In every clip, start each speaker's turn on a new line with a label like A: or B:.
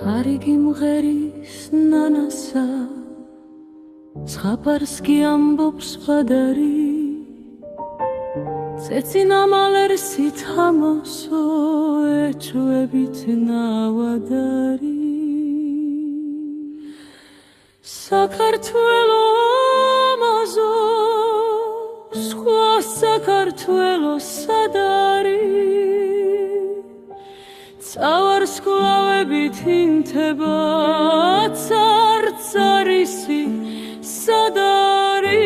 A: ხარიგი მღერის ნანასა ზღაპარს კი ამბობს ბადარი წეცინა მალერსით ამოსო ეჩვებით ნავადარი საქართველო ამაზო სხვა საქართველო სადარი წავარსკვლავებით ინთება წარცარისი სადარი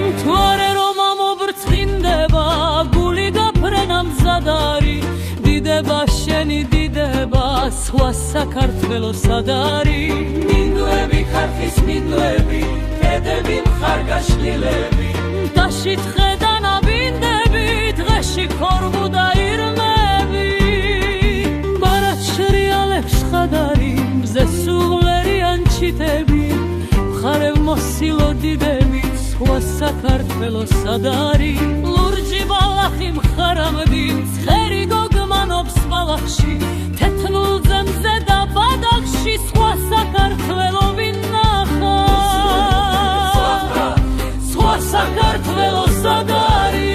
A: მთვარე რომ ამობრწყინდება გული გაფრენა მზადარი დიდება შენი დიდება სხვა საქართველო სადარი მინდვები ხარხის მინდვები კედები მხარგაშლილები დაშით ხედანაბინდები დღეში ქორბუდა ირმები ბარად შრიალებს ხადარი მზე სუღლერიან ჩიტები მხარევ მოსილო დიდები სხვა საქართველო სადარი ლურჯი ბალახი მხარამდი ცხერი გოგმანობს ბალახში თეთნულზე მზე და ბადახში სხვა საქართველო ვინახა სხვა საქართველო სადარი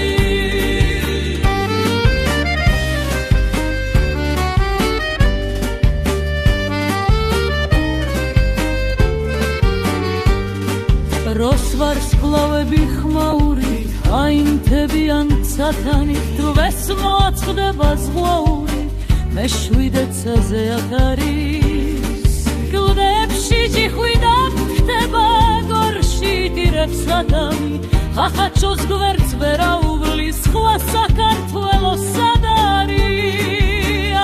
A: როს ვარსკვლავები ხმაური აინთებიან ცათანი თვეს მოაწყდება ზღვაური მეშვიდეცაზე ათარის კლდებში ჯიხვიდა ხდება გორში დირებს ადამი ხახაჩოს გვერდს ვერ აუვლის სხვა საქართველო სადარი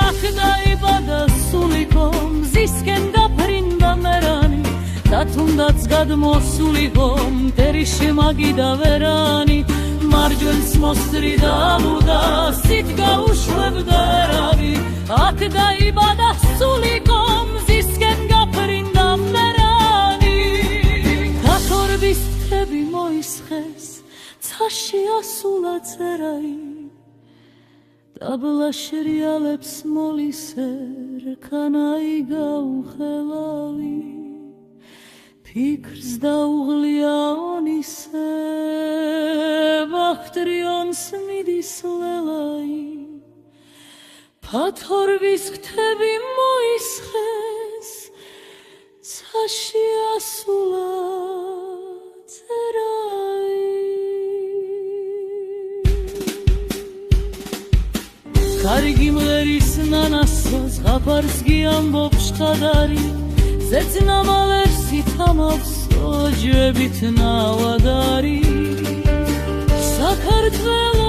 A: აქ დაიბადა სულიკო მზისკენ გაფრინდა მერანი და თუნდაც გადმოსულიყო მტერი შემაგიდა ვერანი მარჯვენს მოსწრიდა ამოდა სით გაუშვებდა ერავი აქ დაიბადა სულიკო მზისკენ გაფრინდა მერანი თათორბის თები მოისხეს ცაში ასულა წერაი დაბლა შრიალებს მოლისერ ქანაი გაუხელავი ფიქრს დაუღლია ონისე ბახტრიონს მიდის ლელაი ფათორბის ღვთები მოისხეს ცაში ასულა წერაი ხარიგი მღერის ნანასო ზღაპარს კი ამბობს შხადარი ზეცნა მალერსით ამოსო ჯვებით ნავადარი საქართველო